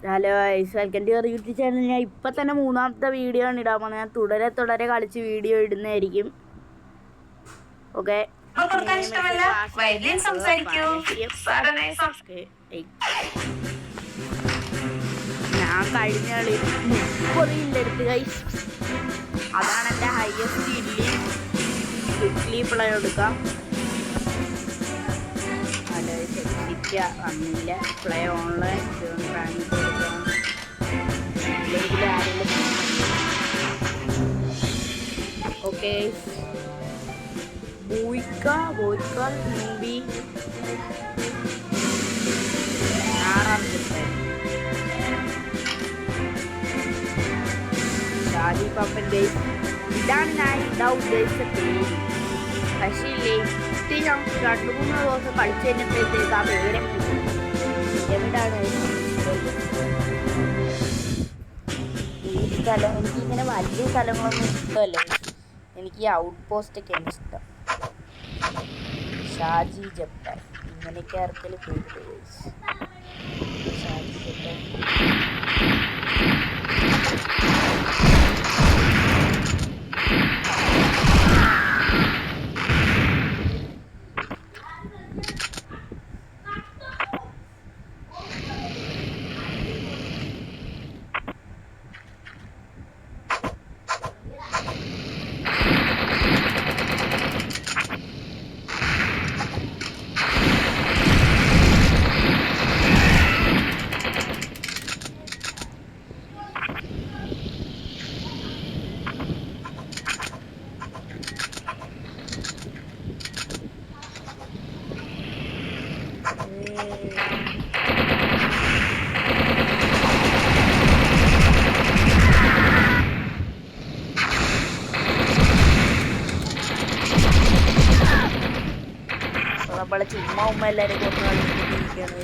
Hello welcome to your YouTube channel. ഞാൻ ഇപ്പം തന്നെ മൂന്നാമത്തെ വീഡിയോ ആണ് ഇടാൻ പോകുന്നത്. ഞാൻ തുടരെ കളിച്ച് വീഡിയോ ഇടുന്നതായിരിക്കും. ഓക്കെ, ഞാൻ കഴിഞ്ഞ കളി 30 ഇല്ലെടുത്ത് ഗൈസ്. അതാണ് എൻ്റെ ഹയസ്റ്റ് ക്വിക്ലി പ്ലേ എടുക്കാം. വന്നില്ല. Play online okay. Movie Shaji പാപ്പൻ്റെ ഇതാണ് ഞാൻ ഇടാൻ ഉദ്ദേശിച്ച പേര്. പക്ഷേ ലേറ്റ് ഞാൻ 2-3 ദിവസം കളിച്ചു കഴിഞ്ഞപ്പോഴത്തേക്ക് ആ പേരെ എവിടാണ് ഈ സ്ഥലം. എനിക്കിങ്ങനെ വലിയ സ്ഥലങ്ങളൊന്നും ഇഷ്ടമല്ല. എനിക്ക് ഈ ഔട്ട് പോസ്റ്റൊക്കെയാണ് ഇഷ്ടം. ഷാജി ജപ്പാൻ ഇങ്ങനെയൊക്കെ ആർക്കെങ്കിലും പേര്. ഷാജി ജപ്പാൻ നമ്മളെ ചുമ്മാ എല്ലാവരും കൊന്നു കളിച്ചിരിക്കുകയാണ്.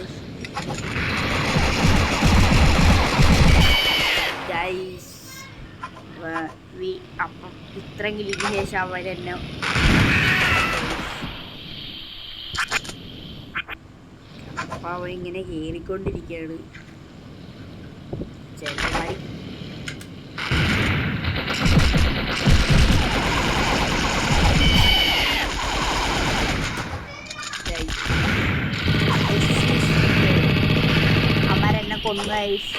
അപ്പം ഇത്രയെങ്കിലും ഇതിന് ശേഷം അവരെന്നെ അപ്പം അവരിങ്ങനെ കയറിക്കൊണ്ടിരിക്കുകയാണ്. ചെറുതായി അമ്മാരെന്നെ കൊന്നു ഗൈസ്.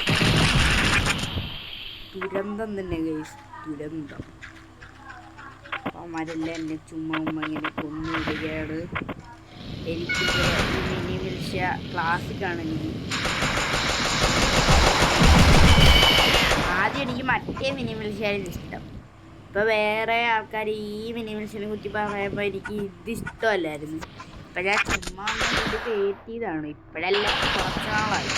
ദുരന്തം തന്നെ ഗൈസ്, ദുരന്തം. അമ്മമാരെല്ലാം എന്നെ ചുമ്മാ ഇങ്ങനെ കൊന്നിടുകയാണ്. എനിക്ക് മിനി മിൽഷ്യ ക്ലാസിക്കാണ്. ആദ്യം എനിക്ക് മറ്റേ മിനി മിൽഷ്യായിരുന്നു ഇഷ്ടം. ഇപ്പോൾ വേറെ ആൾക്കാർ ഈ മിനി മിൽഷ്യനെ കുറിച്ച് പറയുമ്പോൾ എനിക്ക് ഇത് ഇഷ്ടമല്ലായിരുന്നു. ഇപ്പം ഞാൻ ചുമ്മാ ഇത് കയറ്റിയതാണ്. ഇപ്പോഴല്ല, കുറച്ച് നാളായി.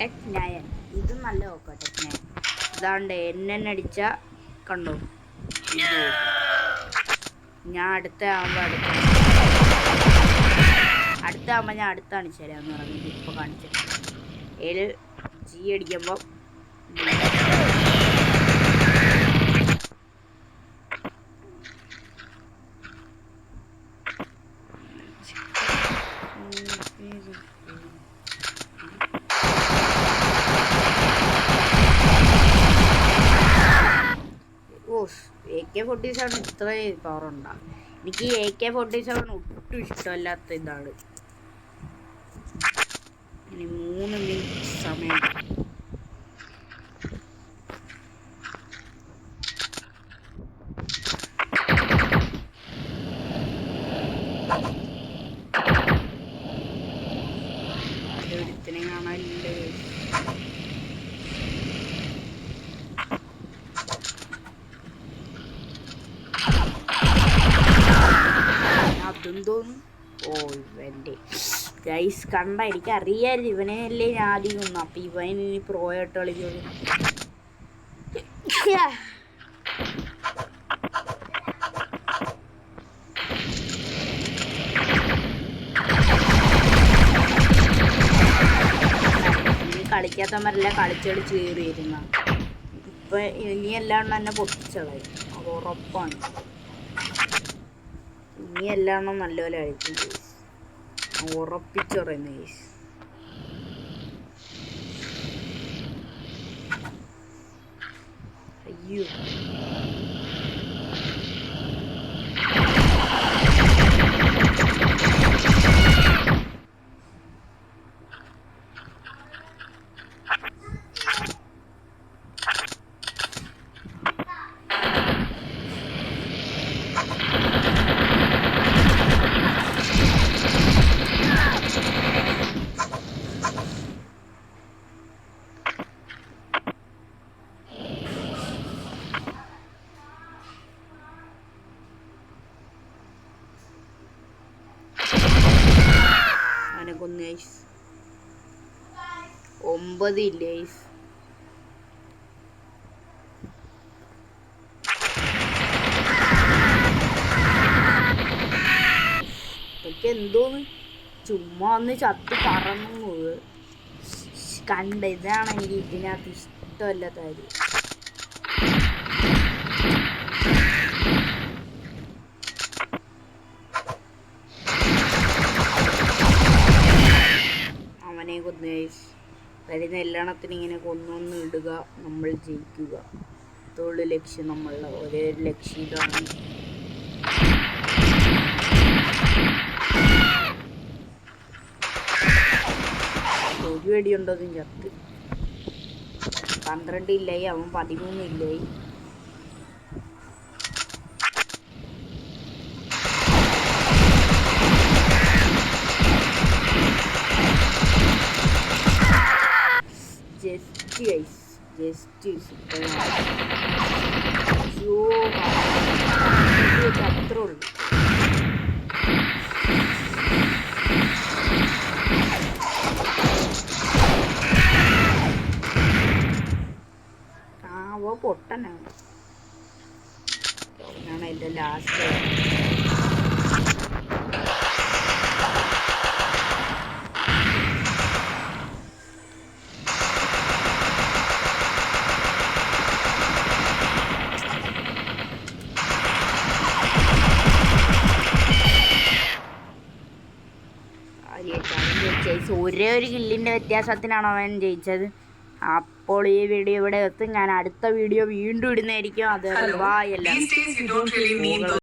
ടെക്നയൻ ഇത് നല്ല നോക്കാം. ടെക്നയൻ ഇതാണ്ട് എന്നെ അടിച്ച കണ്ടോ. ഞാൻ അടുത്താകുമ്പോൾ ഞാൻ അടുത്ത് കാണിച്ചു തരാമെന്ന് പറഞ്ഞത് ഇപ്പോൾ കാണിച്ചിട്ട് ഏഴ് ജി അടിക്കുമ്പോൾ AK-47 ഇത്രയും പവറുണ്ടാകും. എനിക്ക് ഈ AK-47 ഒട്ടും ഇഷ്ടമല്ലാത്ത ഇതാണ്. ഇനി 3 മിനിറ്റ് സമയം. ഒരുത്തിനെ കാണാനില്ല. അതെന്തോന്നു. ഓ ഇവൻ്റെ ഗൈസ് കണ്ട എനിക്ക് അറിയാമായിരുന്നു ഇവനെ അല്ലേ ഞാൻ ആദ്യം കൊന്നു. അപ്പം ഇവൻ ഇനി പ്രോയായിട്ട് കളിക്കുന്നു. കളിക്കാത്തവന്മാരെല്ലാം കളിച്ച് കയറിയിരുന്ന. ഇപ്പം ഇനിയെല്ലാം തന്നെ പൊട്ടിച്ചളയും. ഉറപ്പാണ്. ഇനി എല്ലാം നല്ലപോലെ ആയിരിക്കും ഗൈസ്, ഉറപ്പിച്ചു പറയുന്നു ഗൈസ്. അയ്യോ കൊന്നു ഗൈസ്. 9 ഇല്ല ഗൈസ്. ഇതൊക്കെ എന്തോന്ന് ചുമ്മാ ഒന്ന് ചത്തി പറന്നു കണ്ട. ഇതാണ് എനിക്ക് ഇതിനകത്ത് ഇഷ്ടമല്ലാത്ത കാര്യം. അവനെ കൊന്നു ഗൈസ്. വരുന്ന എല്ലാണത്തിന് ഇങ്ങനെ കൊന്നൊന്ന് ഇടുക, നമ്മൾ ജയിക്കുക. ഇതുള്ള ലക്ഷ്യം, നമ്മളുടെ ഒരേ ഒരു ലക്ഷ്യം ഇതാണ്. ഒരു വെടിയുണ്ടതും ചത്ത്. 12 ഇല്ലായി, അവൻ 13 ഇല്ലായി. ജസ്റ്റ് ഗൈസ്, ജസ്റ്റ് അത്രേ ഉള്ളൂ. പൊട്ടനാണ്. അവനാണ് എൻ്റെ ലാസ്റ്റ്. ഒരേ ഒരു കില്ലിൻ്റെ വ്യത്യാസത്തിനാണ് അവൻ ജയിച്ചത്. അപ്പോൾ ഈ വീഡിയോ ഇവിടെ എത്തും. ഞാൻ അടുത്ത വീഡിയോ വീണ്ടും ഇടുന്നതായിരിക്കും. അത് ബൈ എല്ലാവരും.